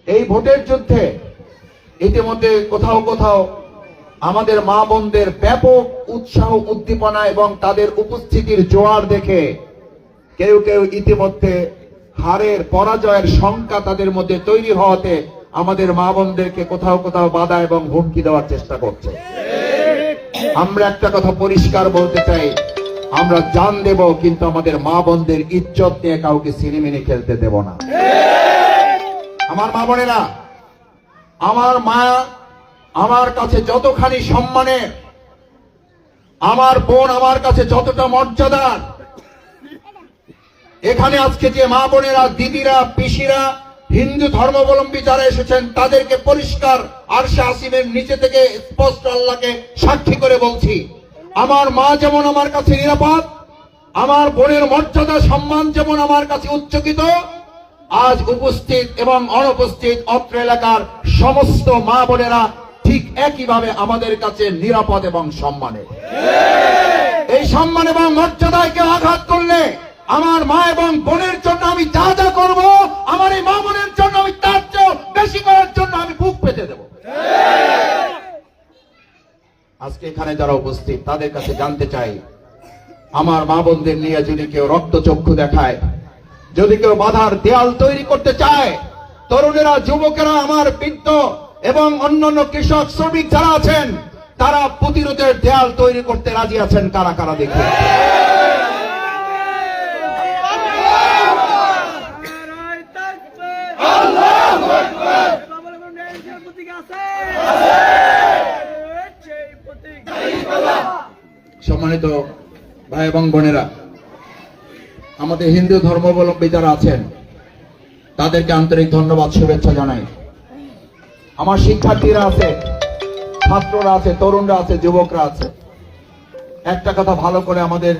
এই ভোটের যুদ্ধে ইতিমধ্যে কোথাও কোথাও আমাদের মা বোনদের ব্যাপক উৎসাহ উদ্দীপনা এবং তাদের উপস্থিতির জোয়ার দেখে কেউ কেউ ইতিমধ্যে হারের পরাজয়ের শঙ্কা তাদের মধ্যে তৈরি হওয়াতে আমাদের মা বোনদেরকে কোথাও কোথাও বাধা এবং হুমকি দেওয়ার চেষ্টা করছে। আমরা একটা কথা পরিষ্কার বলতে চাই, আমরা জান দেব, কিন্তু আমাদের মা বোনদের ইজ্জত নিয়ে কাউকে সিনেমিনি খেলতে দেব না। আমার মা বোনেরা, আমার মা আমার কাছে যতখানি সম্মানের, আমার বোন আমার কাছে যতটা মর্যাদার, এখানে আজকে যে মা বোনেরা, দিদিরা, পিসিরা, হিন্দু ধর্মাবলম্বী যারা এসেছেন, তাদেরকে পরিষ্কার আরশে আসিমের নিচে থেকে স্পষ্ট আল্লাহকে সাক্ষী করে বলছি, আমার মা যেমন আমার কাছে নিরাপদ, আমার বোনের মর্যাদা সম্মান যেমন আমার কাছে উচ্চকিত, আজ উপস্থিত এবং অনুপস্থিত অত্র এলাকার সমস্ত মা বোনেরা ঠিক একইভাবে আমাদের কাছে নিরাপদ এবং সম্মানের। এই সম্মান এবং মর্যাদায় কেউ আঘাত করলে আমার মা এবং বোনের জন্য আমি যা যা করব, আমার এই মা বোনের জন্য আমি তার চেয়ে বেশি করার জন্য আমি বুক পেতে দেব। আজকে এখানে যারা উপস্থিত তাদের কাছে জানতে চাই, আমার মা বোনদের নিয়ে যদি কেউ রক্তচক্ষু দেখায়, যদি কেউ বাধার দেয়াল তৈরি করতে চায়, তরুণেরা, যুবকেরা, আমার বৃদ্ধ এবং অন্যান্য কৃষক শ্রমিক যারা আছেন, তারা প্রতিরোধের দেয়াল তৈরি করতে রাজি আছেন, কারা কারা দেখে। সম্মানিত ভাই এবং বোনেরা, আমাদের হিন্দু ধর্মাবলম্বী যারা আছেন তাদেরকে আন্তরিক ধন্যবাদ, শুভেচ্ছা জানাই। আমার শিক্ষার্থীরা আছে, ছাত্ররা আছে, তরুণরা আছে, যুবকরা আছে, একটা কথা ভালো করে আমাদের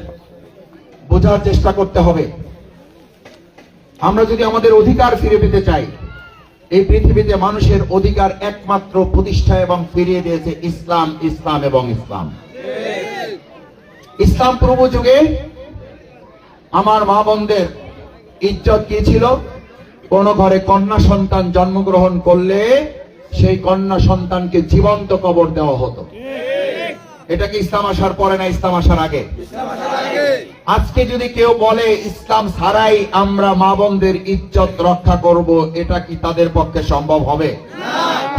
বোঝার চেষ্টা করতে হবে। আমরা যদি আমাদের অধিকার ফিরে পেতে চাই, এই পৃথিবীতে মানুষের অধিকার একমাত্র প্রতিষ্ঠা এবং ফিরিয়ে দিয়েছে ইসলাম, ইসলাম এবং ইসলাম। ইসলাম পূর্ব যুগে আমার মা বোনদের ইজ্জত কি ছিল? কোন ঘরে কন্যা সন্তান জন্মগ্রহণ করলে সেই কন্যা সন্তানকে জীবন্ত কবর দেওয়া হতো। এটা কি ইসলাম আসার পরে না ইসলাম আসার আগে? আজকে যদি কেউ বলে ইসলাম ছাড়াই আমরা মা বোনদের ইজ্জত রক্ষা করব, এটা কি তাদের পক্ষে সম্ভব হবে?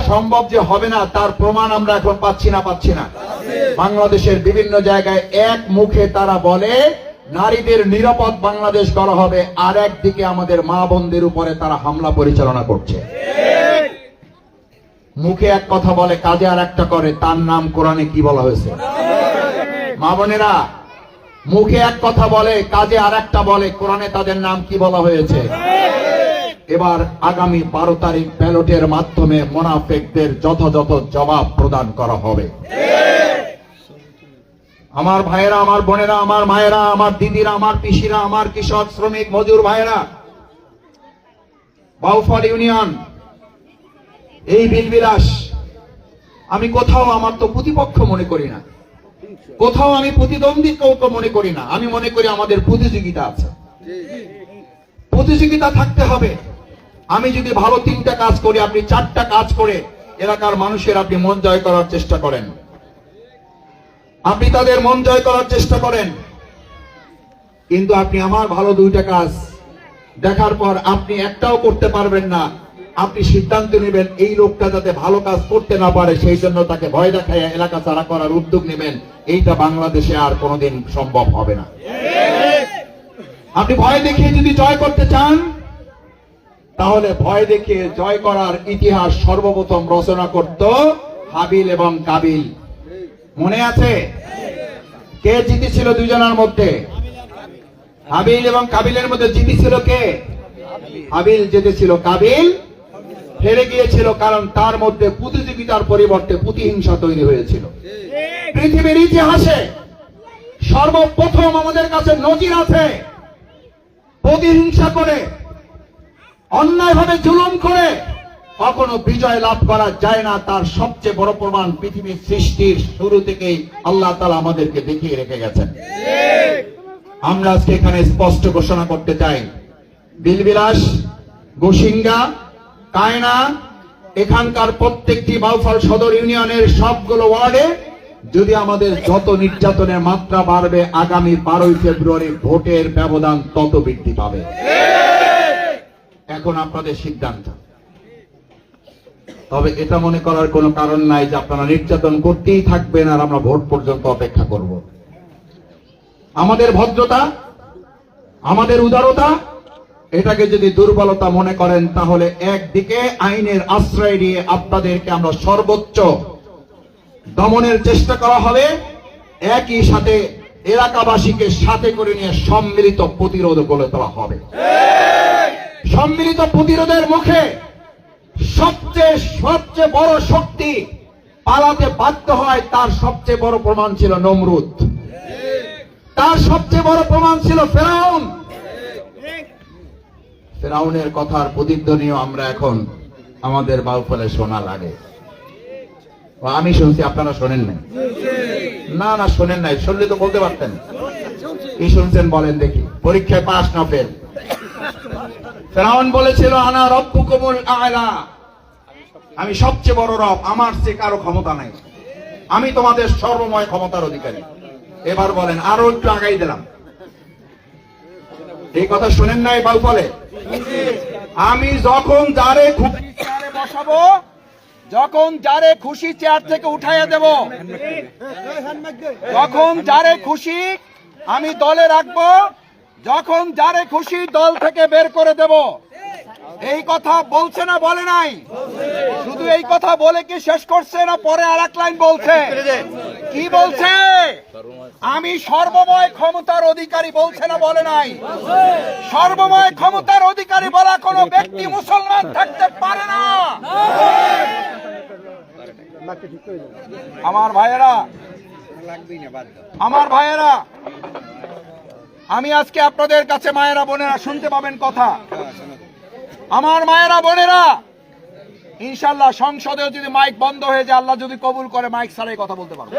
সম্ভব যে হবে না তার প্রমাণ আমরা এখন পাচ্ছি না। বাংলাদেশের বিভিন্ন জায়গায় এক মুখে তারা বলে নারীদের নিরাপদ বাংলাদেশ করা হবে, আর একদিকে আমাদের মা বোনদের উপরে তারা হামলা পরিচালনা করছে। মুখে এক কথা বলে, কাজে আর একটা করে। তার নাম কোরআনে কি বলা হয়েছে? মা বোনেরা, মুখে এক কথা বলে, কাজে আর একটা বলে, কোরআনে তাদের নাম কি বলা হয়েছে? এবার আগামী 12 তারিখ ব্যালটের মাধ্যমে মুনাফিকদের যথাযথ জবাব প্রদান করা হবে। আমার ভাইয়েরা, আমার বোনেরা, আমার মায়েরা, আমার দিদিরা, আমার পিসিরা, আমার কৃষক শ্রমিক মজুর ভাইয়েরা, বাউফল ইউনিয়ন, এই বিলবিলাস আমি কোথাও আমার তো প্রতিপক্ষ মনে করি না, কোথাও আমি প্রতিদ্বন্দ্বী কাউকে মনে করি না। আমি মনে করি আমাদের প্রতিযোগিতা আছে, প্রতিযোগিতা থাকতে হবে। আমি যদি ভালো 3টা কাজ করি, আপনি 4টা কাজ করে এলাকার মানুষের আপনি মন জয় করার চেষ্টা করেন, আপনি তাদের মন জয় করার চেষ্টা করেন, কিন্তু আপনি আমার ভালো 2টা কাজ দেখার পর আপনি একটাও করতে পারবেন না। আপনি সিদ্ধান্ত নেবেন এই লোকটা যাতে ভালো কাজ করতে না পারে, সেই জন্য তাকে ভয় দেখায় এলাকা ছাড়া করার উদ্যোগ নেবেন। এইটা বাংলাদেশে আর কোনোদিন সম্ভব হবে না। আপনি ভয় দেখিয়ে যদি জয় করতে চান, তাহলে ভয় দেখিয়ে জয় করার ইতিহাস সর্বপ্রথম রচনা করত হাবিল এবং কাবিল। মনে আছে কে জিতেছিল দুজনের মধ্যে? হাবিল এবং কাবিলের মধ্যে জিতেছিল কে? হাবিল জিতেছিল, কাবিল হেরে গিয়েছিল, কারণ তার মধ্যে প্রতিযোগিতার পরিবর্তে প্রতিহিংসা তৈরি হয়েছিল। পৃথিবীর ইতিহাসে সর্বপ্রথম আমাদের কাছে নজির আছে, প্রতিহিংসা করে, অন্যায়ভাবে জুলুম করে কখনো বিজয় লাভ করা যায় না। তার সবচেয়ে বড় প্রমাণ পৃথিবীর সৃষ্টির শুরু থেকেই আল্লাহ তাআলা আমাদেরকে দেখিয়ে রেখে গেছেন। আমরা আজকে এখানে স্পষ্ট ঘোষণা করতে চাই, বিলবিলাস, গোসিঙ্গা, কায়না, এখানকার প্রত্যেকটি বাউফল সদর ইউনিয়নের সবগুলো ওয়ার্ডে যদি আমাদের যত নির্যাতনের মাত্রা বাড়বে, আগামী 12ই ফেব্রুয়ারি ভোটের ব্যবধান তত বৃদ্ধি পাবে। এখন আপনাদের সিদ্ধান্ত। তবে এটা মনে করার কোনো কারণ নাই যে আপনারা নির্যাতন করতেই থাকবেন আর আমরা ভোট পর্যন্ত অপেক্ষা করব। আমাদের ভদ্রতা, আমাদের উদারতা, এটাকে যদি দুর্বলতা মনে করেন তাহলে একদিকে আইনের আশ্রয় নিয়ে আপনাদেরকে আমরা সর্বোচ্চ দমনের চেষ্টা করা হবে, একই সাথে এলাকাবাসীকে সাথে করে নিয়ে সম্মিলিত প্রতিরোধ গড়ে তোলা হবে। সম্মিলিত প্রতিরোধের মুখে সবচেয়ে বড় শক্তি পালাতে বাধ্য হয়, তার সবচেয়ে বড় প্রমাণ ছিল নমরুদ, তার সবচেয়ে বড় প্রমাণ ছিল ফেরাউন। ফেরাউনের কথার প্রতিধ্বনিও আমরা এখন আমাদের বাউফলে শোনা লাগে। আমি শুনছি, আপনারা শোনেন নাই? না শোনেন নাই, শুনলে তো বলতে পারতেন। কি শুনছেন বলেন দেখি, পরীক্ষায় পাস না ফেল। ফেরাউন বলেছিল আনা রব্বুকুমুল আ'লা, আমি সবচেয়ে বড় রব, আমার চেয়ে কারো ক্ষমতা নাই, আমি তোমাদের সর্বময় ক্ষমতার অধিকারী। এবার বলেন, আরো একটু আগাই দিলাম। এই কথা শুনেন নাই বাউফলে? আমি যখন যারে খুশি চেয়ারে বসাবো, যখন যারে খুশি চেয়ার থেকে উঠাইয়া দেব, যখন যারে খুশি আমি দলে রাখবো, যখন যারে খুশি দল থেকে বের করে দেব। এই কথা বলছে না বলে নাই? শুধু এই কথা বলে কি শেষ করছে না পরে আর এক লাইন বলছে? কি বলছে? আমি সর্বময় ক্ষমতার অধিকারী বলছে না বলে নাই? সর্বময় ক্ষমতার অধিকারী বলা কোন ব্যক্তি মুসলমান থাকতে পারে না। আমার ভাইয়েরা, আমার ভাইয়েরা, আমি আজকে আপনাদের কাছে মায়েরা বোনেরা শুনতে পাবেন কথা। আমার মায়েরা বোনেরা, ইনশাল্লাহ সংসদেও যদি মাইক বন্ধ হয়ে যায়, আল্লাহ যদি কবুল করে, মাইক ছাড়াই কথা বলতে পারবো।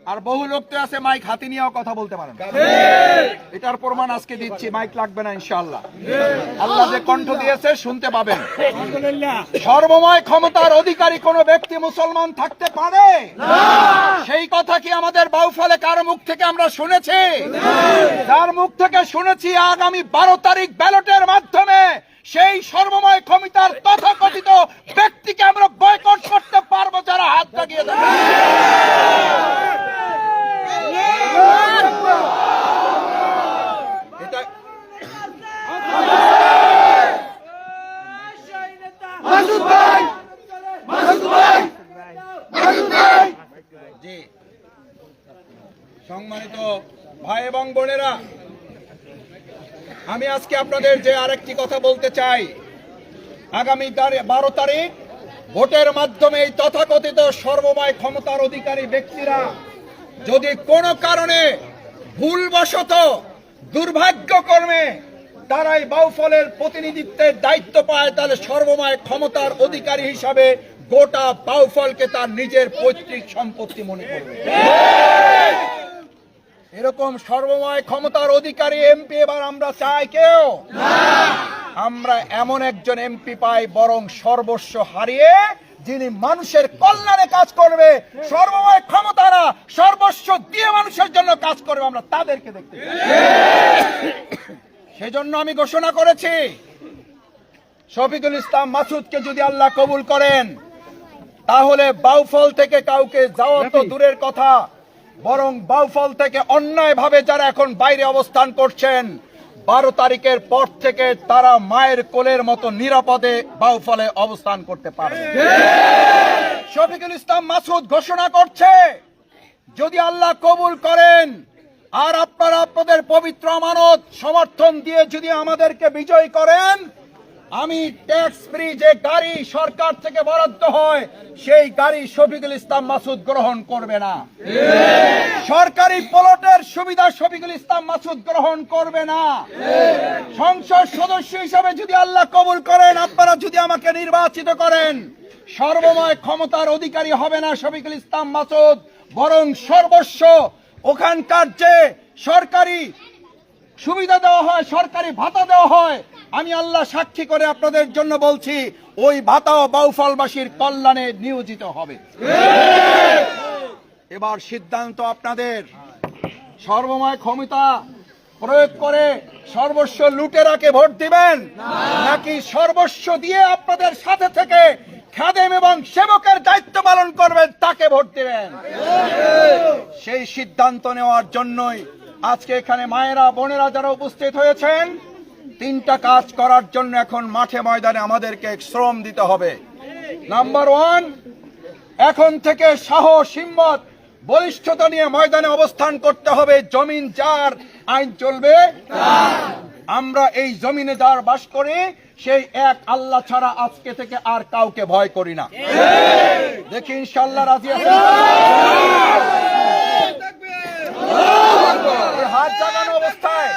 আর বহু লোক তো আছে মাইক হাতে নিয়েও কথা বলতে পারেন। এটার প্রমাণ আজকে দিচ্ছি, মাইক লাগবে না ইনশাআল্লাহ। আল্লাহ যে কণ্ঠ দিয়েছে শুনতে পাবেন। সর্বময় ক্ষমতার অধিকারী কোন ব্যক্তি মুসলমান থাকতে পারে? সেই কথা কি আমাদের বাউফলে কারো মুখ থেকে আমরা শুনেছি? যার মুখ থেকে শুনেছি, আগামী 12 তারিখ ব্যালটের মাধ্যমে সেই সর্বময় ক্ষমতার তথাকথিত ব্যক্তিকে আমরা বয়কট করতে পারবো, যারা হাত লাগিয়ে দেবে। জি, সম্মানিত ভাই এবং বোনেরা, আমি আজকে আপনাদের যে আরেকটি কথা বলতে চাই, আগামী 12 তারিখ ভোটের মাধ্যমে এই তথাকথিত সর্বময় ক্ষমতার অধিকারী ব্যক্তিরা যদি কোনো কারণে ভুলবশত দুর্ভাগ্যক্রমে তারা এই বাউফলের প্রতিনিধিত্বের দায়িত্ব পায়, তাহলে সর্বময় ক্ষমতার অধিকারী হিসাবে গোটা বাউফলকে তার নিজের পৈতৃক সম্পত্তি মনে করবে। এরকম সর্বময় ক্ষমতার অধিকারী এমপি এবার আমরা চাই কেউ? আমরা এমন একজন এমপি পাই বরং সর্বস্ব হারিয়ে যিনি মানুষের কল্যাণে কাজ করবে, সর্বময় ক্ষমতা না, সর্বস্ব দিয়ে মানুষের জন্য কাজ করবে, আমরা তাদেরকে দেখতে চাই। সেজন্য আমি ঘোষণা করেছি, শফিকুল ইসলাম মাসুদকে যদি আল্লাহ কবুল করেন, তাহলে বাউফল থেকে কাউকে যাওয়া তো দূরের কথা, বরং বাউফল থেকে অন্যায়ভাবে যারা এখন বাইরে অবস্থান করছেন, 12 তারিখের পর থেকে তারা মায়ের কোলের মতো নিরাপদে বাউফলে অবস্থান করতে পারবে। শফিকুল ইসলাম মাসুদ ঘোষণা করছে, যদি আল্লাহ কবুল করেন আর আপনারা আপনাদের পবিত্র আমানত সমর্থন দিয়ে যদি আমাদেরকে বিজয়ী করেন, আমি ট্যাক্স ফ্রি যে গাড়ি সরকার থেকে বরাদ্দ হয়, সেই গাড়ি শফিকুল ইসলাম মাসুদ গ্রহণ করবে না। সরকারি প্লটের সুবিধা শফিকুল ইসলাম মাসুদ গ্রহণ করবে না। সংসদ সদস্য হিসেবে যদি আল্লাহ কবুল করেন, আপনারা যদি আমাকে নির্বাচিত করেন, সর্বময় ক্ষমতার অধিকারী হবে না শফিকুল ইসলাম মাসুদ, বরং সর্বস্ব ওখানকার যে সরকারি সুবিধা দেওয়া হয়, সরকারি ভাতা দেওয়া হয়, আমি আল্লাহ সাক্ষী করে আপনাদের জন্য বলছি, ওই ভাতাও বাউফলবাসীর কল্যাণে নিয়োজিত হবে। এবার সিদ্ধান্ত আপনাদের। সর্বময় ক্ষমতা প্রয়োগ করে সর্বস্ব লুটেরাকে ভোট দিবেন, নাকি সর্বস্ব দিয়ে আপনাদের সাথে থেকে খাদেম এবং সেবকের দায়িত্ব পালন করবেন তাকে ভোট দিবেন? সেই সিদ্ধান্ত নেওয়ার জন্যই আজকে এখানে মায়েরা বোনেরা যারা উপস্থিত হয়েছেন, তিনটা কাজ করার জন্য এখন মাঠে ময়দানে আমাদেরকে শ্রম দিতে হবে। নাম্বার 1, এখন থেকে সাহস, হিম্মত, বলিষ্ঠতা নিয়ে ময়দানে অবস্থান করতে হবে। জমিন যার, আইন চলবে তার। আমরা এই জমিনে যার বাস করি সেই এক আল্লাহ ছাড়া আজকে থেকে আর কাউকে ভয় করি না। দেখি ইনশাআল্লাহ রাজি আছেন? হাত জাগানো অবস্থায়,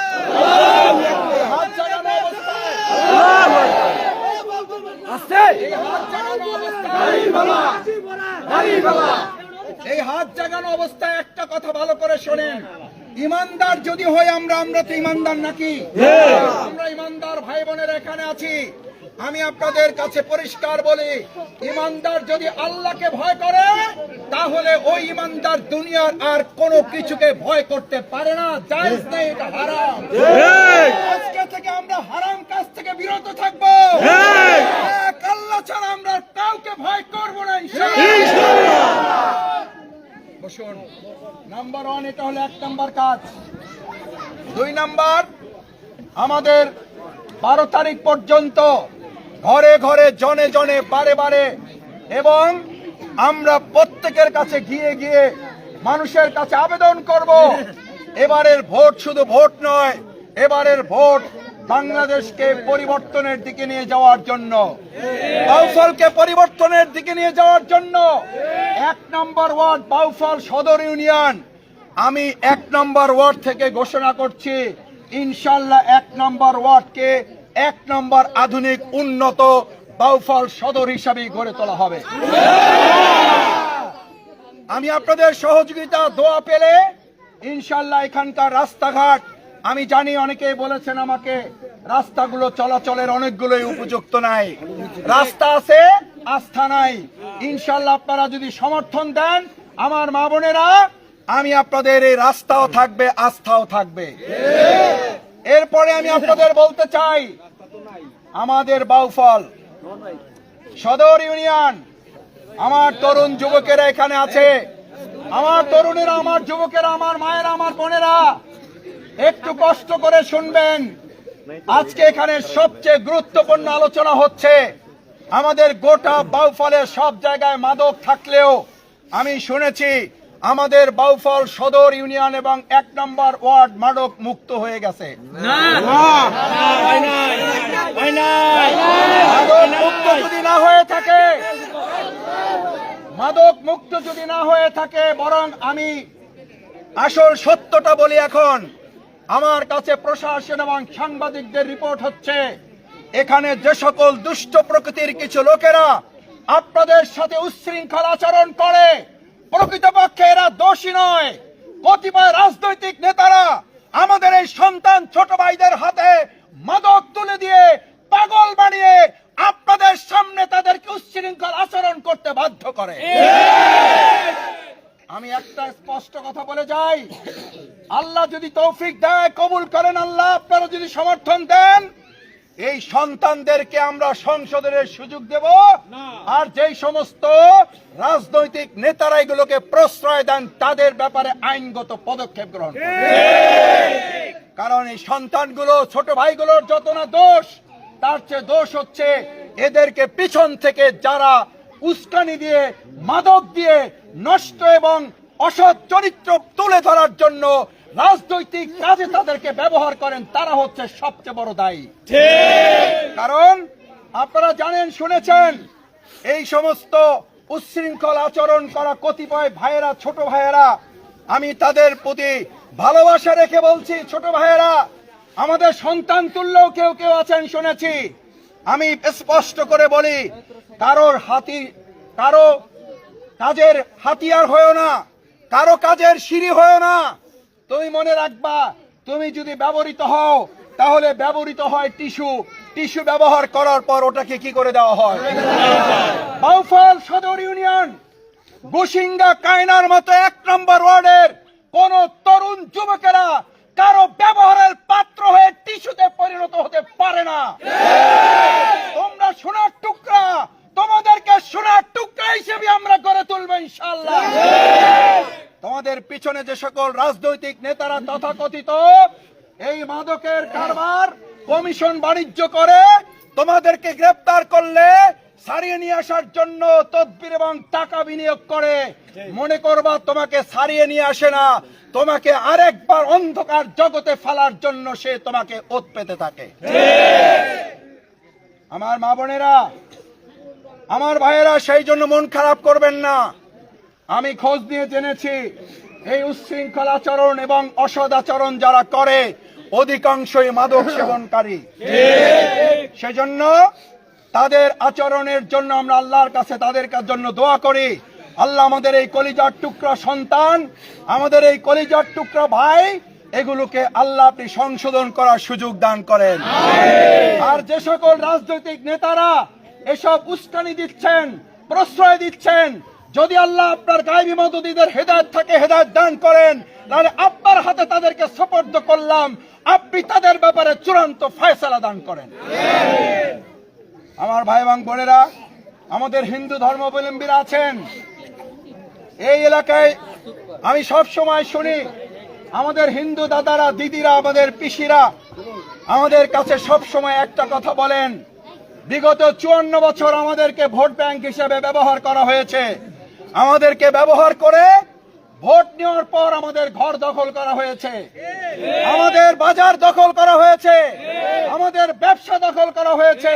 হাত জাগানো অবস্থায়, এই হাত জাগানো অবস্থায় একটা কথা ভালো করে শোনেন। ইমানদার যদি হয় আমরা তো ইমানদার নাকি? আমরা ইমানদার ভাই বোনের এখানে আছি। আমি আপনাদের কাছে পরিষ্কার বলি, ইমানদার যদি আল্লাহকে ভয় করে তাহলে ওই ইমানদার দুনিয়ার আর কোনো কিছুকে ভয় করতে পারে না। জায়েজ নেই, এটা হারাম। আজকে থেকে আমরা হারাম কাজ থেকে বিরত থাকবো। এক আল্লাহ ছাড়া আমরা কাউকে ভয় করবো না ইনশাআল্লাহ। বসুন। নাম্বার 1 এটা হলো 1 নাম্বার কাজ। 2 নাম্বার, আমাদের 12 তারিখ পর্যন্ত ঘরে ঘরে, জনে জনে, বারে বারে এবং আমরা প্রত্যেকের কাছে গিয়ে গিয়ে মানুষের কাছে আবেদন করব, এবারের ভোট শুধু ভোট নয়, এবারের ভোট বাংলাদেশকে পরিবর্তনের দিকে নিয়ে যাওয়ার জন্য, বাউফলকে পরিবর্তনের দিকে নিয়ে যাওয়ার জন্য। 1 নম্বর ওয়ার্ড বাউফল সদর ইউনিয়ন, আমি 1 নম্বর ওয়ার্ড থেকে ঘোষণা করছি ইনশাআল্লাহ 1 নম্বর ওয়ার্ডকে 1 নম্বর আধুনিক উন্নত বাউফল সদর হিসাবে গড়ে তোলা হবে। আমি আপনাদের সহযোগিতা, দোয়া পেলে ইনশাআল্লাহ এখানকার রাস্তাঘাট, আমি জানি অনেকেই বলেছেন আমাকে রাস্তাগুলো চলাচলের অনেকগুলোই উপযুক্ত নাই, রাস্তা আছে আস্থা নাই। ইনশাআল্লাহ আপনারা যদি সমর্থন দেন আমার মা বোনেরা, আমি আপনাদের এই রাস্তাও থাকবে, আস্থাও থাকবে। এরপরে আমি আপনাদের বলতে চাই, আমাদের বাউফল সদর ইউনিয়ন, আমার তরুণ যুবকেরা এখানে আছে, আমার তরুণেরা, আমার যুবকেরা, আমার মায়েরা, আমার বোনেরা, একটু কষ্ট করে শুনবেন। আজকে এখানে সবচেয়ে গুরুত্বপূর্ণ আলোচনা হচ্ছে। আমাদের গোটা বাউফলের সব জায়গায় মাদক থাকলেও আমি শুনেছি আমাদের বাউফল সদর ইউনিয়ন এবং 1 নম্বর ওয়ার্ড মাদক মুক্ত হয়ে গেছে। মাদক মুক্ত যদি না হয়ে থাকে, মাদক মুক্ত যদি না হয়ে থাকে, বরং আমি আসল সত্যটা বলি, এখন আমার কাছে প্রশাসন এবং সাংবাদিকদের রিপোর্ট হচ্ছে এখানে যে সকল দুষ্ট প্রকৃতির কিছু লোকেরা আপনাদের সাথে উচ্ছৃঙ্খল আচরণ করে, প্রকৃতপক্ষে এরা দোষী নয়। কতিপয় রাজনৈতিক নেতারা আমাদের এই সন্তান ছোট ভাইদের হাতে মাদক তুলে দিয়ে পাগল বানিয়ে আপনাদের সামনে তাদেরকে উচ্ছৃঙ্খল আচরণ করতে বাধ্য করে। আমি একটা স্পষ্ট কথা বলে যাই, আল্লাহ যদি তৌফিক দেয়, কবুল করেন আল্লাহ, আপনারা যদি সমর্থন দেন, এই সন্তানদেরকে আমরা সংসদের সুযোগ দেব। আর যেই সমস্ত রাজনৈতিক নেতারা এগুলোকে প্রশ্রয় দেন তাদের ব্যাপারে আইনগত পদক্ষেপ গ্রহণ করবে। কারণ এই সন্তানগুলো, ছোট ভাইগুলোর যত না দোষ, তার চেয়ে দোষ হচ্ছে এদেরকে পিছন থেকে যারা উস্কানি দিয়ে, মাদক দিয়ে নষ্ট এবং অসৎ চরিত্র তুলে ধরার জন্য রাজনৈতিক কাজে তাদেরকে ব্যবহার করেন, তারা হচ্ছে সবচেয়ে বড় দায়ী। কারণ আপনারা জানেন, শুনেছেন, এই সমস্ত উচ্ছৃঙ্খল আচরণ করা কতিপয় ভাইয়েরা, ছোট ভাইয়েরা, আমি তাদের প্রতি ভালোবাসা রেখে বলছি, ছোট ভাইয়েরা আমাদের সন্তান তুল্যও কেউ কেউ আছেন শুনেছি। আমি স্পষ্ট করে বলি, কারো কাজের হাতিয়ার হয়েও না, কারো কাজের সিঁড়ি হয়েও না। তুমি মনে রাখবা, তুমি যদি ব্যবহৃত হও তাহলে ব্যবহৃত হয় টিস্যু, টিস্যু ব্যবহার করার পর ওটাকে কি করে দেওয়া হয়? বাউফল সদর ইউনিয়ন গুসিঙ্গা কায়নার মতো 1 নম্বর ওয়ার্ডের কোন তরুণ যুবকেরা কারো ব্যবহারের পাত্র হয়ে টিস্যুতে পরিণত হতে পারে না। তোমরা সোনার টুকরা, তোমাদেরকে সোনার টুকরা হিসেবে আমরা গড়ে তুলবো ইনশাআল্লাহ। তোমাদের পিছনে যে সকল রাজনৈতিক নেতারা তথাকথিত এই মাদকের কারবার কমিশন বাণিজ্য করে তোমাদেরকে গ্রেফতার করলে সারিয়ে নিয়ে আসার জন্য তদবির এবং টাকা বিনিয়োগ করে, মনে করবা তোমাকে সারিয়ে নিয়ে আসে না, তোমাকে আরেকবার অন্ধকার জগতে ফেলার জন্য সে তোমাকে ওত পেতে থাকে। আমার মা বোনেরা, আমার ভাইয়েরা, সেই জন্য মন খারাপ করবেন না। আমি খোঁজ নিয়ে জেনেছি এই উচ্ছৃঙ্খল আচরণ এবং অসদাচরণ যারা করে অধিকাংশই মাদক সেবনকারী। সেজন্য তাদের আচরণের জন্য আমরা আল্লাহর কাছে তাদের জন্য দোয়া করি। আল্লাহ আমাদের এই কলিজার টুকরা সন্তান, আমাদের এই কলিজার টুকরা ভাই, এগুলোকে আল্লাহ আপনি সংশোধন করার সুযোগ দান করেন। আর যে সকল রাজনৈতিক নেতারা এসব উস্কানি দিচ্ছেন, প্রশ্রয় দিচ্ছেন, যদি আল্লাহ আপনার গায়বী মদদীদের হেদায়েত থাকে হেদায়েত দান করেন, তাহলে আপনার হাতে তাদেরকে সুপর্দ করলাম, আপনি তাদের ব্যাপারে চূড়ান্ত ফয়সালা দান করেন। আমার ভাই এবং বোনেরা, আমাদের হিন্দু ধর্মাবলম্বীরা আছেন এই এলাকায়। আমি সব সময় শুনি আমাদের হিন্দু দাদারা, দিদিরা, আমাদের পিসিরা আমাদের কাছে সব সময় একটা কথা বলেন, বিগত 54 বছর আমাদেরকে ভোট ব্যাংক হিসেবে ব্যবহার করা হয়েছে। আমাদেরকে ব্যবহার করে ভোট নেওয়ার পর আমাদের ঘর দখল করা হয়েছে, আমাদের বাজার দখল করা হয়েছে, আমাদের ব্যবসা দখল করা হয়েছে।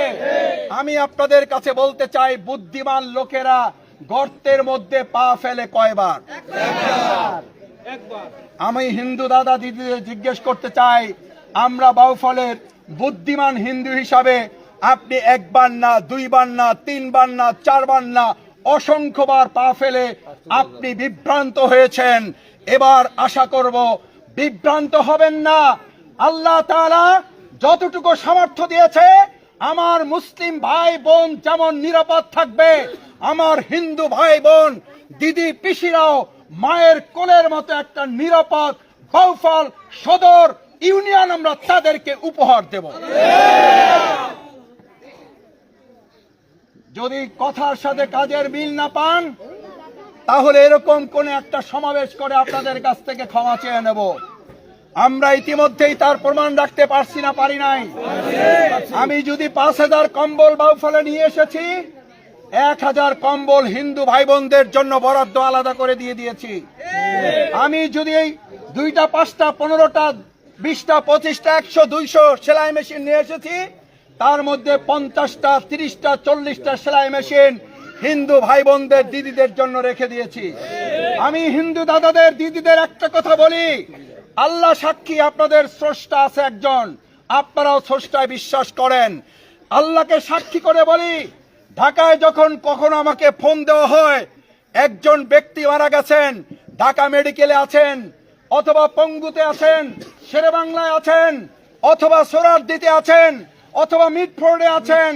আমি আপনাদের কাছে বলতে চাই, বুদ্ধিমান লোকেরা গর্তের মধ্যে পা ফেলে কয়বার? আমি হিন্দু দাদা দিদিদের জিজ্ঞেস করতে চাই, আমরা বাউফলের বুদ্ধিমান হিন্দু হিসাবে আপনি একবার না, দুইবার না, তিনবার না, চারবার না, অসংখ্যবার পা ফেলে আপনি বিভ্রান্ত হয়েছেন। এবার আশা করব বিভ্রান্ত হবেন না। আল্লাহ তাআলা যতটুকু সামর্থ্য দিয়েছে, আমার মুসলিম ভাই বোন যেমন নিরাপদ থাকবে, আমার হিন্দু ভাই বোন দিদি পিসিরাও মায়ের কোলের মতো একটা নিরাপদ বাউফল সদর ইউনিয়ন আমরা তাদেরকে উপহার দেব। যদি কথার সাথে কাজের মিল না পান, তাহলে এরকম কোন একটা সমাবেশ করে আপনাদের কাছ থেকে ক্ষমা চেয়ে নেব। আমরা ইতিমধ্যেই তার প্রমাণ রাখতে পারছি না, পারি নাই। আমি যদি 5000 কম্বল বাউফলে নিয়ে এসেছি, 1000 কম্বল হিন্দু ভাই বোনদের জন্য বরাদ্দ আলাদা করে দিয়ে দিয়েছি। আমি যদি 2টা, 5টা, 15টা, 20টা, 25টা, 100, 200 সেলাই মেশিন নিয়ে এসেছি, তার মধ্যে 50টা, 30টা, 40টা সেলাই মেশিন হিন্দু ভাই বোনদের দিদিদের জন্য রেখে দিয়েছি। আমি হিন্দু দাদাদের দিদিদের একটা কথা বলি, আল্লাহ সাক্ষী, আপনাদের স্রষ্টা আছে একজন, আপনারাও স্রষ্টায় বিশ্বাস করেন। আল্লাহকে সাক্ষী করে বলি, ঢাকায় যখন কখনো আমাকে ফোন দেওয়া হয়, একজন ব্যক্তি মারা গেছেন, ঢাকা মেডিকেলে আছেন, অথবা পঙ্গুতে আছেন, শেরেবাংলায় আছেন, অথবা সোহরাওয়ার্দীতে আছেন, অথবা মিটফোর্ডে আছেন,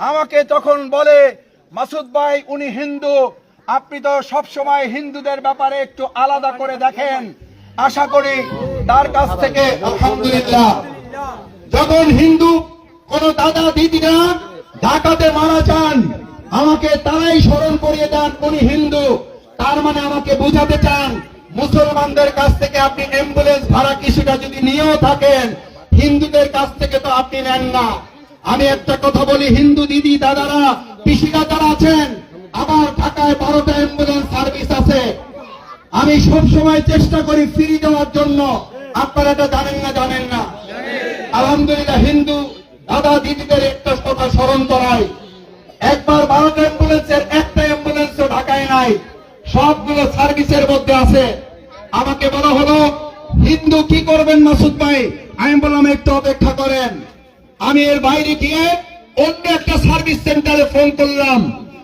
আমাকে তখন বলে, মাসুদ ভাই উনি হিন্দু, আপনি তো সব সময় হিন্দুদের ব্যাপারে একটু আলাদা করে দেখেন। আশা করি তার কাছ থেকে আলহামদুলিল্লাহ, যখন হিন্দু কোন দাদা দিদিরা ঢাকাতে মারা যান, আমাকে তারাই স্মরণ করিয়ে দেন উনি হিন্দু। তার মানে আমাকে বুঝাতে চান, মুসলমানদের কাছ থেকে আপনি অ্যাম্বুলেন্স ভাড়া কিছুটা যদি নিয়েও থাকেন, হিন্দুদের কাছ থেকে তো আপনি নেন না। আমি একটা কথা বলি, হিন্দু দিদি দাদারা, পিসিরা যারা আছেন, আমার ঢাকায় 12টা অ্যাম্বুলেন্স সার্ভিস আছে। আমি সব সময় চেষ্টা করি ফ্রি দেওয়ার জন্য। আপনারা এটা জানেন না, জানেন না? আলহামদুলিল্লাহ, হিন্দু দাদা দিদিদের একটা কথা স্মরণ করাই, একবার 12টা অ্যাম্বুলেন্সের একটা অ্যাম্বুলেন্সও ঢাকায় নাই, সবগুলো সার্ভিসের মধ্যে আছে। আমাকে বলা হলো, হিন্দু কি করবেন মাসুদ ভাই? আমি বললাম একটু অপেক্ষা করেন। আমি এর বাইরে গিয়ে অন্য একটা সার্ভিস সেন্টারে ফোন করলাম,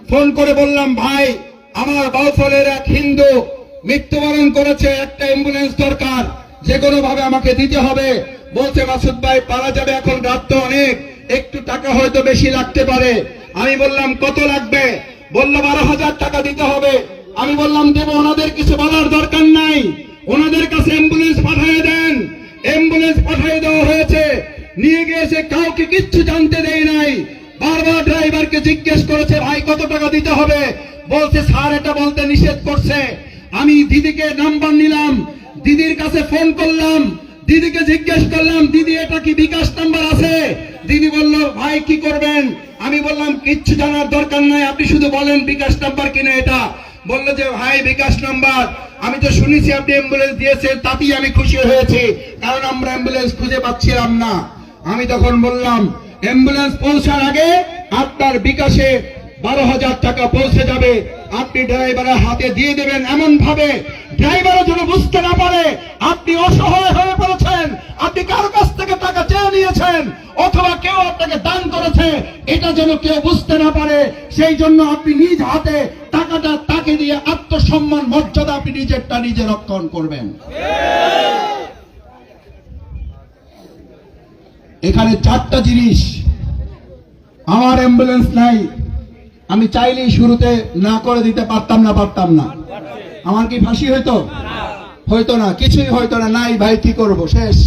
ফোন করে বললাম, ভাই আমার বাউফলের এক হিন্দু মৃত্যুবরণ করেছে, একটা অ্যাম্বুলেন্স দরকার। যে কোনো ভাবে আমাকে দিতে হবে। বলছে মাসুদ ভাই পারা যাবে, এখন রাত তো অনেক, একটু টাকা হয়তো বেশি লাগতে পারে। আমি বললাম কত লাগবে? বললো 12,000 টাকা দিতে হবে। আমি বললাম দেব, ওনাদের কিছু বলার দরকার নাই, ওনাদের কাছে অ্যাম্বুলেন্স পাঠিয়ে দেন। অ্যাম্বুলেন্স পাঠিয়ে দেওয়া হয়েছে, নিয়ে গিয়েছে, কাউকে কিচ্ছু জানতে দেয় নাই। বারবার ড্রাইভারকে জিজ্ঞেস করেছে ভাই কত টাকা দিতে হবে, বলছে স্যার এটা বলতে নিষেধ করছে। আমি দিদিকে নাম্বার নিলাম, দিদির কাছে ফোন করলাম, দিদিকে জিজ্ঞেস করলাম দিদি এটা কি বিকাশ নাম্বার আছে? দিদি বলল ভাই কি করবেন? আমি বললাম কিচ্ছু জানার দরকার নাই, আপনি শুধু বলেন বিকাশ নাম্বার কিনা এটা। বললো যে ভাই বিকাশ নাম্বার। আমি তো শুনেছি আপনি অ্যাম্বুলেন্স দিয়েছেন, তাতেই আমি খুশি হয়েছি, কারণ আমরা অ্যাম্বুলেন্স খুঁজে পাচ্ছিলাম না। আমি তখন বললাম অ্যাম্বুলেন্স পৌঁছার আগে আপনার বিকাশে 12,000 টাকা পৌঁছে যাবে, আপনি ড্রাইভারের হাতে দিয়ে দেবেন, এমন ভাবে ড্রাইভারও যেন বুঝতে না পারে আপনি অসহায় হয়ে পড়েছেন, আপনি কারো কাছ থেকে টাকা চেয়ে নিয়েছেন অথবা কেউ আপনাকে দান করেছে, এটা যেন কেউ বুঝতে না পারে। সেই জন্য আপনি নিজ হাতে টাকাটা তাকে দিয়ে আত্মসম্মান মর্যাদা আপনি নিজেরটা নিজে রক্ষণ করবেন। এখানে 4টা জিনিস। আমার অ্যাম্বুলেন্স নাই, আমি চাইলেই শুরুতে না করে দিতে পারতাম না। আমার কি ফাঁসি হইতো? হইতো না, কিছুই হইতো না। নাই ভাই কি করব, শেষ।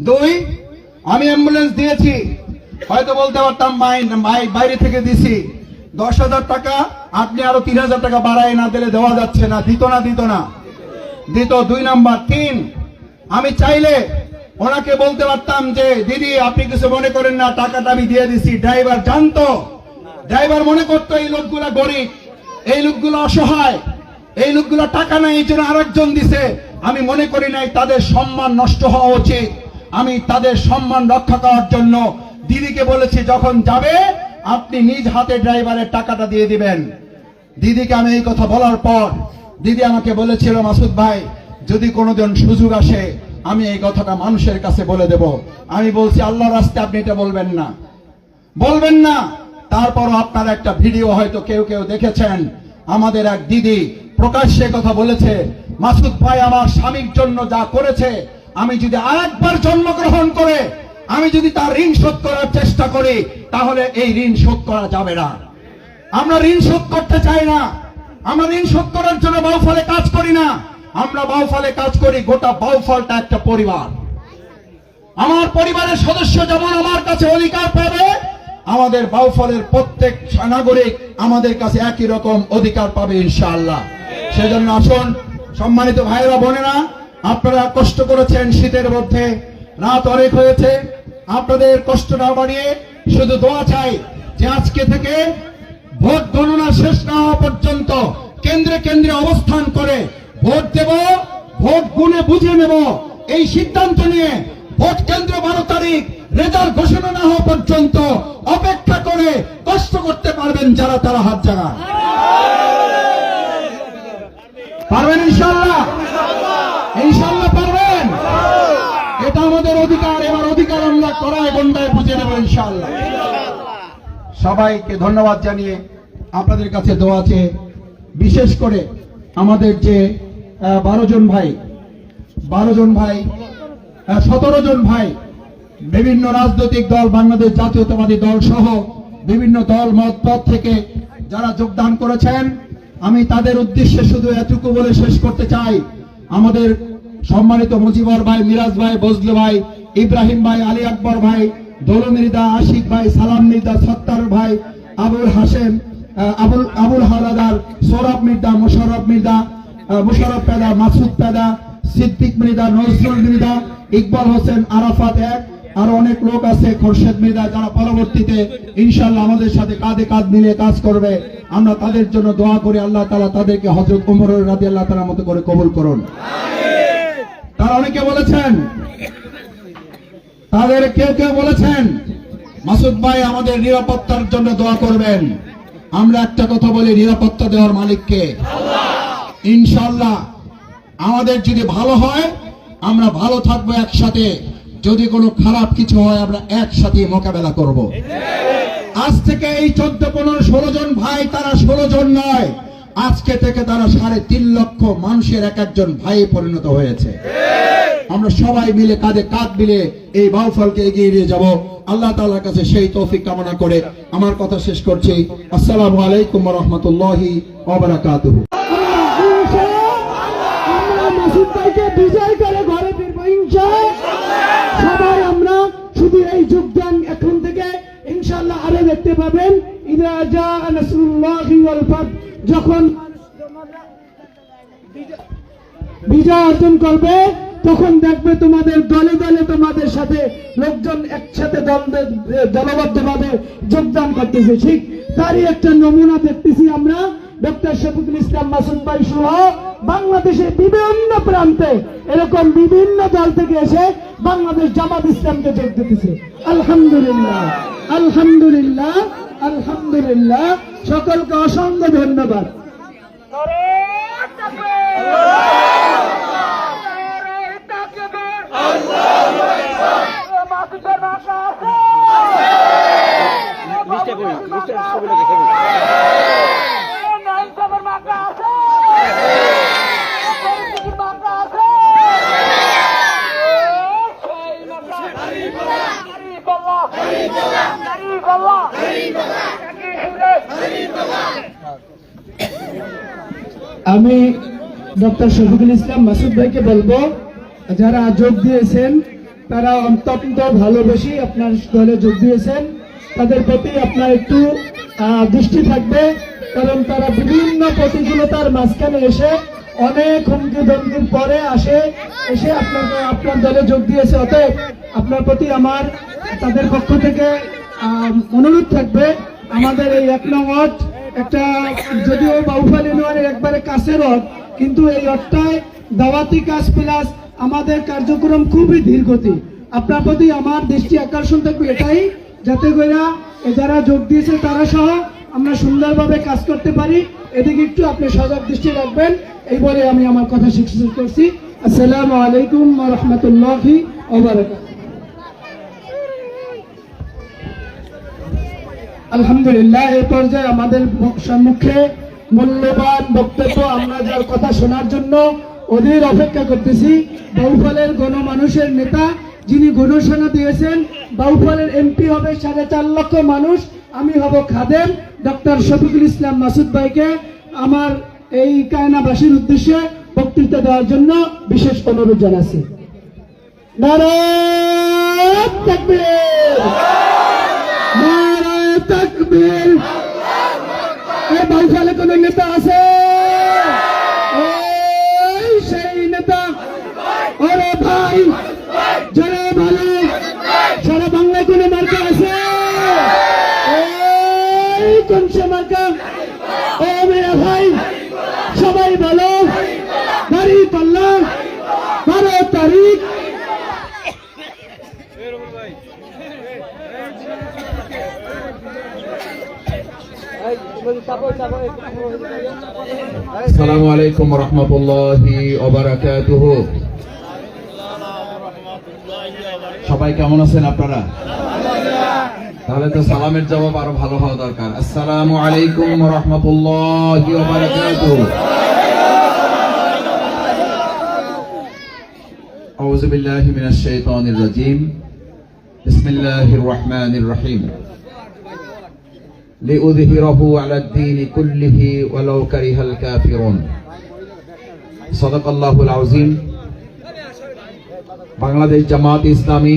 2, আমি অ্যাম্বুলেন্স দিয়েছি, হয়তো বলতে পারতাম ভাই বাইরে থেকে দিছি 10,000 টাকা, আপনি আরো 3,000 টাকা বাড়ায় না দিলে দেওয়া যাচ্ছে না। দিত না। 2 নাম্বার। 3, আমি চাইলে ওনাকে বলতে পারতাম যে দিদি আপনি কিছু মনে করেন না, টাকাটা আমি দিয়ে দিছি। ড্রাইভার জানতো, ড্রাইভার মনে করতো এই লোকগুলা গরিব, এই লোকগুলো অসহায়, এই লোকগুলো টাকা নাই এই জন্য আরেকজন দিছে। আমি মনে করি নাই তাদের সম্মান নষ্ট হওয়া উচিত। আমি তাদের সম্মান রক্ষা করার জন্য দিদিকে বলেছি যখন যাবে আপনি নিজ হাতে ড্রাইভারের টাকাটা দিয়ে দিবেন। দিদিকে আমি এই কথা বলার পর দিদি আমাকে বলেছিল মাসুদ ভাই যদি কোনোদিন সুযোগ আসে আমি এই কথাটা মানুষের কাছে বলে দেব। আমি বলছি আল্লাহর রাস্তায় আপনি এটা বলবেন না। তারপরও আপনারা একটা ভিডিও হয়তো কেউ দেখেছেন, আমাদের এক দিদি প্রকাশ্যে কথা বলেছে, মাসুদ ভাই আমার স্বামীর জন্য যা করেছে, আমি যদি আরেকবার জন্মগ্রহণ করে আমি যদি তার ঋণ শোধ করার চেষ্টা করি তাহলে এই ঋণ শোধ করা যাবে না। আমরা ঋণ শোধ করতে চাই না, আমরা ঋণ শোধ করার জন্য বাউফলে কাজ করি না, আমরা বাউফলে কাজ করি। গোটা বাউফলটা একটা পরিবার, আমার পরিবারের সদস্য যেমন আমার কাছে অধিকার পাবে, আমাদের বাউফলের প্রত্যেক নাগরিক আমাদের কাছে একই রকম অধিকার পাবে ইনশাআল্লাহ। সেজন্য আসুন সম্মানিত ভাইরা বোনেরা, আপনারা কষ্ট করেছেন, শীতের মধ্যে রাত অনেক হয়েছে, আপনাদের কষ্ট না বাড়িয়ে শুধু দোয়া চাই যে আজকে থেকে ভোট গণনা শেষ না হওয়া পর্যন্ত কেন্দ্রে অবস্থান করে ভোট দেব, ভোট গুনে বুঝে নেব, এই সিদ্ধান্ত নিয়ে ভোট কেন্দ্র 12 তারিখ রেজাল্ট ঘোষণা না হওয়া পর্যন্ত অপেক্ষা করে কষ্ট করতে পারবেন যারা, তারা হাত জাগান। পারবেন ইনশাআল্লাহ? ইনশাআল্লাহ পারবেন। এটা আমাদের অধিকার, এবার অধিকার আমরা করায় গন্ডায় বুঝে নেব ইনশাআল্লাহ। সবাইকে ধন্যবাদ জানিয়ে আপনাদের কাছে দোয়া আছে, বিশেষ করে আমাদের যে 12 জন ভাই 17 জন ভাই বিভিন্ন রাজনৈতিক দল, বাংলাদেশ জাতীয়তাবাদী দল সহ বিভিন্ন দল মত পথ থেকে যারা যোগদান করেছেন, আমি তাদের উদ্দেশ্যে শুধু এটুকু বলে শেষ করতে চাই, আমাদের সম্মানিত মুজিবর ভাই, মিরাজ ভাই, বজলু ভাই, ইব্রাহিম ভাই, আলী আকবর ভাই, দোল মির্জা, আশিক ভাই, সালাম মির্জা, সত্তার ভাই, আবুল হাসেম, আবুল হাওলাদার, সৌরভ মির্জা, মুশারফ পেদা, মাসুদ পেদা, সিদ্দিক মৃদা, নজরুল মৃদা, ইকবাল হোসেন, আরাফাত এক, আরো অনেক লোক আছে, খোরশেদ মৃদা, যারা পরবর্তীতে ইনশাআল্লাহ আমাদের সাথে কাঁধে কাঁধ মিলিয়ে কাজ করবে। আমরা তাদের জন্য দোয়া করি, আল্লাহ তাআলা তাদেরকে হযরত ওমর রাদিয়াল্লাহু তাআলার মতো করে কবুল করুন। তারা অনেকে বলেছেন, তাদের কেউ বলেছেন মাসুদ ভাই আমাদের নিরাপত্তার জন্য দোয়া করবেন। আমরা একটা কথা বলি, নিরাপত্তা দেওয়ার মালিককে আল্লাহ। ইনশাআল্লাহ আমাদের যদি ভালো হয় আমরা ভালো থাকবো একসাথে, যদি কোনো খারাপ কিছু হয় আমরা একসাথে মোকাবেলা করব। আজ থেকে এই 14, 15, 16 জন ভাই, তারা 16 জন নয়, আজকে থেকে তারা 3.5 লক্ষ মানুষের এক একজন ভাই পরিণত হয়েছে। আমরা সবাই মিলে কাঁধে কাঁধ মিলে এই বাউফলকে এগিয়ে নিয়ে যাব। আল্লাহ তাআলার কাছে সেই তৌফিক কামনা করে আমার কথা শেষ করছি। আসসালামু আলাইকুম ওয়া রাহমাতুল্লাহি ওয়া বারাকাতুহু। আমরা মাসুদ ভাইকে বিজয় করে ঘরে ফিরবো ইনশাআল্লাহ। সবাই আমরা শুধু এই যোগদান এখন থেকে ইনশাআল্লাহ আরো দেখতে পাবেন। ইযা জাআ নাসরুল্লাহি ওয়াল ফাত, যখন বিজয় অর্জন করবে তখন দেখবে তোমাদের দলে দলে তোমাদের সাথে লোকজন একসাথে দলবদ্ধভাবে যোগদান করতেছে। ঠিক তারই একটা নমুনা দেখতেছি আমরা। ডক্টর শফিকুল ইসলাম মাসুদ ভাই সহ বাংলাদেশের বিভিন্ন প্রান্তে এরকম বিভিন্ন দল থেকে এসে বাংলাদেশ জামাত ইসলামকে যোগ দিতেছে। আলহামদুলিল্লাহ, আলহামদুলিল্লাহ, আলহামদুলিল্লাহ। সকলকে অসংখ্য ধন্যবাদ। আমি ডক্টর শফিকুল ইসলাম মাসুদ ভাইকে বলবো, যারা যোগ দিয়েছেন তারা অত্যন্ত ভালোবেসে আপনার দলে যোগ দিয়েছেন, তাদের প্রতি আপনার একটু দৃষ্টি থাকবে, কারণ তারা বিভিন্ন প্রতিকূলতার মাঝখানে এসে অনেক হুমকি ধমকির পরে এসে আপনার দলে যোগ দিয়েছে। অতএব আপনার প্রতি আমার তাদের পক্ষ থেকে অনুরোধ থাকবে, আমাদের এই 1 নং ওয়ার্ড একটা, যদিও বাউফল ইউনিয়নের একবারে কাছের ওয়ার্ড, কিন্তু এই ওয়ার্ডটায় দাওয়াতি কাজ প্লাস আমাদের কার্যক্রম খুবই ধীর গতি। আপনার প্রতি আমার দৃষ্টি আকর্ষণ থাকবে এটাই, যাতে করে যারা যোগ দিয়েছে তারা সহ আমরা সুন্দরভাবে কাজ করতে পারি। এদিকে একটু আপনি সজাগ দৃষ্টি রাখবেন, এই বলে আমি আমার কথা শেষ করছি। আসসালামু আলাইকুম ওয়া রাহমাতুল্লাহি ওয়া বারাকাতুহু। আলহামদুলিল্লাহ, এই পর্যায়ে আমাদের সম্মুখে মূল্যবান বক্তব্য, আমরা যার কথা শোনার জন্য অধীর অপেক্ষা করতেছি, বাউফলের গণমানুষের নেতা, যিনি ঘোষণা দিয়েছেন বাউফলের এমপি হবে 4.5 লক্ষ মানুষ, আমি হব খাদেম, ডক্টর শফিকুল ইসলাম মাসুদ ভাইকে আমার এই কায়নাবাসীর উদ্দেশ্যে বক্তৃতা দেওয়ার জন্য বিশেষ অনুরোধ জানাচ্ছি। নারায়ে তাকবীর, নারায়ে তাকবীর। এই বাউফলে কোন নেতা আছে? এই সেই নেতা। ওরে ভাই, যারা ভালো, সারা বাংলায় কোন মার্কা আছে? এই কোন সে মার্কা? ও মেয়ে ভাই, সবাই বলো, দাঁড়িপাল্লা 12 তারিখ। আসসালামু আলাইকুম ওয়া রাহমাতুল্লাহি ওয়া বারাকাতুহু। সবাই কেমন আছেন আপনারা? তাহলে তো সালামের জবাব আরো ভালো হওয়া দরকার। আসসালামু আলাইকুম ওয়া রাহমাতুল্লাহি ওয়া বারাকাতুহু। আউযু বিল্লাহি মিনাশ শাইতানির রাজীম। বিসমিল্লাহির রহমানির রহিম। লিউযহিরাহু আলাদ দীনি কুল্লিহি ওয়ালাউ কারিহাল কাফিরুন। সাদাকাল্লাহুল আযীম। বাংলাদেশ জামাত ইসলামী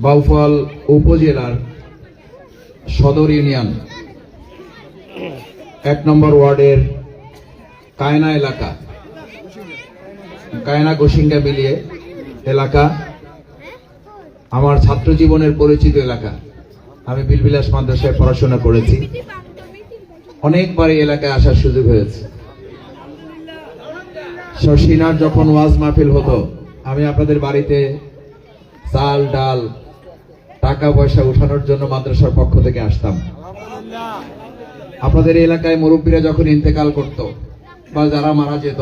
বাউফল উপজেলার সদর ইউনিয়ন 1 নম্বর ওয়ার্ডের কায়না এলাকা, কায়না গোসিঙ্গা মিলিয়ে এলাকা, আমার ছাত্র জীবনের পরিচিত এলাকা। আমি বিলবিলাস মাদ্রাসায় পড়াশোনা করেছি, অনেকবার এই এলাকায় আসার সুযোগ হয়েছে। শশিনার যখন ওয়াজ মাহফিল হতো, আমি আপনাদের বাড়িতে চাল ডাল টাকা পয়সা উঠানোর জন্য মাদ্রাসার পক্ষ থেকে আসতাম। আপনাদের এলাকায় মুরব্বীরা যখন ইন্তেকাল করত বা যারা মারা যেত,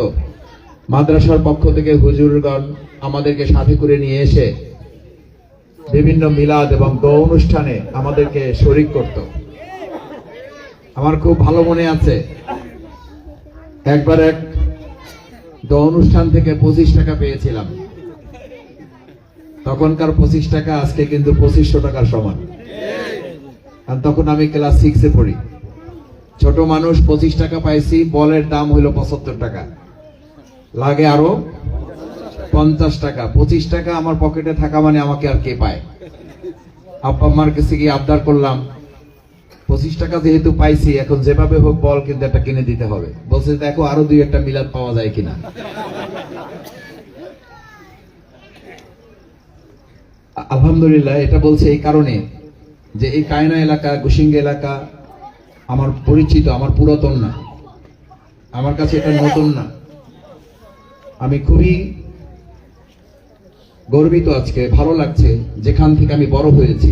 মাদ্রাসার পক্ষ থেকে হুজুরগণ আমাদেরকে সাথে করে নিয়ে এসে বিভিন্ন মিলাদ এবং দোয়া অনুষ্ঠানে আমাদেরকে শরীক করত। আমার খুব ভালো মনে আছে, একবার এক অনুষ্ঠান থেকে 25 টাকা পেয়েছিলাম। তখনকার 25 টাকা আজকে কিন্তু 2500 টাকার সমান। আর তখন আমি ক্লাস 6-এ পড়ি। ছোট মানুষ 25 টাকা পাইছি, বলের দাম হলো 75 টাকা, লাগে আরো 50 টাকা। 25 টাকা আমার পকেটে থাকা মানে আমাকে আর কে পায়? আব্বা আম্মার কাছে গিয়ে আবদার করলাম, 25 টাকা যেহেতু পাইছি, এখন যেভাবে হোক বল কিন্তু একটা কিনে দিতে হবে। বলছে দেখো আরো 2-1টা মিলাদ পাওয়া যায় কিনা। আলহামদুলিল্লাহ, এটা বলছে এই কারণে যে এই কায়না এলাকা, গুসিঙ্গা এলাকা আমার পরিচিত, আমার পুরাতন না, আমার কাছে এটা নতুন না। আমি খুবই গর্বিত, আজকে ভালো লাগছে যেখান থেকে আমি বড় হয়েছি,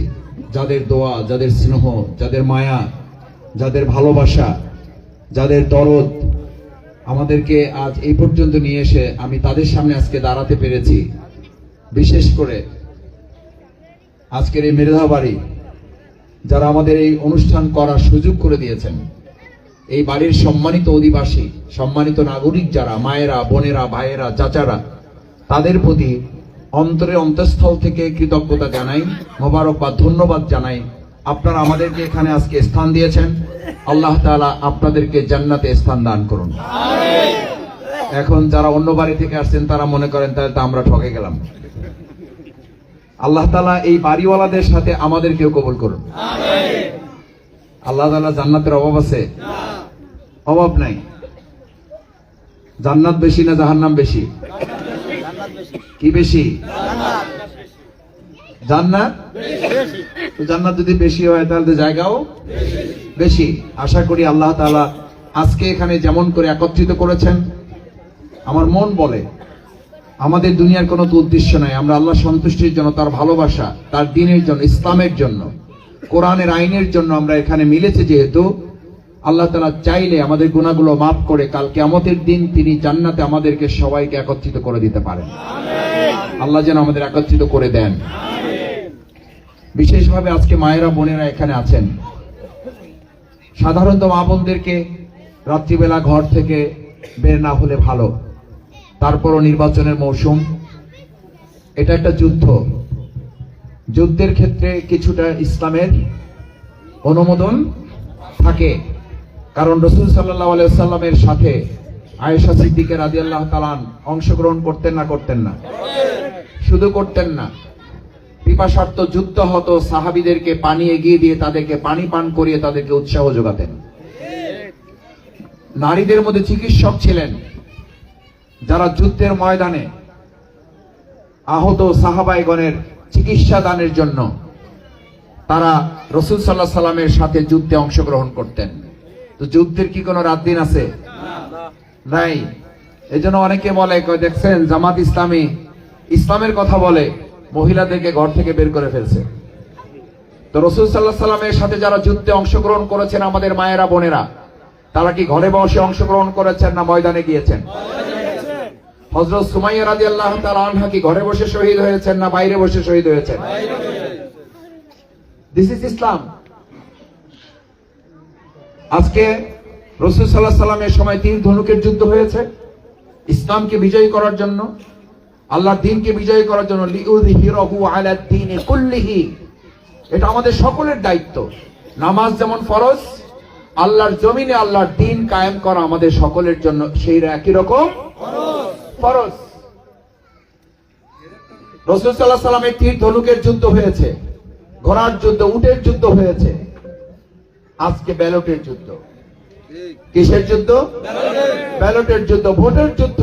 যাদের দোয়া, যাদের স্নেহ, যাদের মায়া, যাদের ভালোবাসা, যাদের দরদ আমাদেরকে আজ এই পর্যন্ত নিয়ে এসে আমি তাদের সামনে আজকে দাঁড়াতে পেরেছি। বিশেষ করে আজকের এই মেধাবাড়ি যারা আমাদের এই অনুষ্ঠান করার সুযোগ করে দিয়েছেন, এই বাড়ির সম্মানিত অধিবাসী, সম্মানিত নাগরিক যারা, মায়েরা, বোনেরা, ভাইয়েরা, চাচারা, তাদের প্রতি অন্তরে অন্তঃস্থল থেকে কৃতজ্ঞতা জানাই, মোবারকবাদ, ধন্যবাদ জানাই। আপনারা আমাদেরকে এখানে আজকে স্থান দিয়েছেন, আল্লাহ তাআলা আপনাদেরকে জান্নাতে স্থান দান করুন। এখন যারা অন্য বাড়ি থেকে আসছেন তারা মনে করেন তাহলে তো আমরা ঠকে গেলাম। আল্লাহ তাআলা এই বাড়িওয়ালাদের সাথে আমাদেরকেও কবুল করুন। আল্লাহ তাআলা জান্নাতের অভাব আছে? অভাব নাই। জান্নাত বেশি না জাহান্নাম বেশি? কি বেশি? জান্নাত। তো জান্নাত যদি বেশি হয় তাহলে তো জায়গাও বেশি। আশা করি আল্লাহ তাআলা আজকে এখানে যেমন করে একত্রিত করেছেন, আমার মন বলে আমাদের দুনিয়ার কোনো তো উদ্দেশ্য নাই, আমরা আল্লাহ সন্তুষ্টির জন্য, তার ভালোবাসা, তার দ্বীনের জন্য, ইসলামের জন্য, কোরআনের আইনের জন্য আমরা এখানে মিলেছি। যেহেতু আল্লাহ তাআলা চাইলে আমাদের গুনাহগুলো মাফ করে কাল কিয়ামতের দিন তিনি জান্নাতে আমাদেরকে সবাইকে একত্রিত করে দিতে পারেন। আল্লাহ যেন আমাদের একত্রিত করে দেন। বিশেষভাবে আজকে মায়েরা, বোনেরা এখানে আছেন। সাধারণত মা বোনদেরকে রাত্রিবেলা ঘর থেকে বের না হলে ভালো, তারপরও নির্বাচনের মৌসুম, এটা একটা যুদ্ধ। যুদ্ধের ক্ষেত্রে কিছুটা ইসলামের অনুমোদন থাকে, কারণ রাসূল সাল্লাল্লাহু আলাইহি ওয়াসাল্লামের সাথে আয়েশা সিদ্দিকা রাদিয়াল্লাহু তাআলা অংশগ্রহণ করতেন না? করতেন না? শুধু করতেন না, পিপাসার্ত যুদ্ধ হতো, সাহাবীদেরকে পানি এগিয়ে দিয়ে তাদেরকে পানি পান করিয়ে তাদেরকে উৎসাহ যোগাতেন। নারীদের মধ্যে চিকিৎসক ছিলেন, যারা যুদ্ধের ময়দানে আহত সাহাবাইগণের চিকিৎসা দানের জন্য তারা রাসূল সাল্লাল্লাহু আলাইহি সাল্লামের সাথে যুদ্ধে অংশগ্রহণ করতেন। তো যুদ্ধের কি কোনো রাত দিন আছে? নাই। এজন্য অনেকে বলে, দেখছেন জামাত ইসলামী ইসলামের কথা বলে, মহিলাদেরকে ঘর থেকে বের করে ফেলছে। তো রাসূল সাল্লাল্লাহু আলাইহি সাল্লামের সাথে যারা যুদ্ধে অংশগ্রহণ করেছেন আমাদের মায়েরা, বোনেরা, তারা কি ঘরে বসে অংশগ্রহণ করেছেন না ময়দানে গিয়েছেন? হযরত সুমাইয়া রাদিয়াল্লাহু তাআলা আনহা কি ঘরে বসে শহীদ হয়েছেন না বাইরে বসে শহীদ হয়েছেন? দিস ইজ ইসলাম। আজকে রাসূল সাল্লাল্লাহু আলাইহি সাল্লামের সময় তীর ধনুকের যুদ্ধ হয়েছে ইসলামকে বিজয়ী করার জন্য, আল্লাহর দ্বীনকে বিজয়ী করার জন্য। লিউযহিরাহু আলাদ দ্বীনি কুল্লিহি, এটা আমাদের সকলের দায়িত্ব। নামাজ যেমন ফরজ, আল্লাহর জমিনে আল্লাহর দ্বীন কায়েম করা আমাদের সকলের জন্য সেই একই রকম ফরজ। রাসূল সাল্লাল্লাহু আলাইহি সাল্লামের তীর ধনুকের যুদ্ধ হয়েছে, ঘোড়ার যুদ্ধ, উটের যুদ্ধ হয়েছে। আজকে ব্যালটের যুদ্ধ। কিসের যুদ্ধ? ব্যালটের যুদ্ধ, ভোটের যুদ্ধ।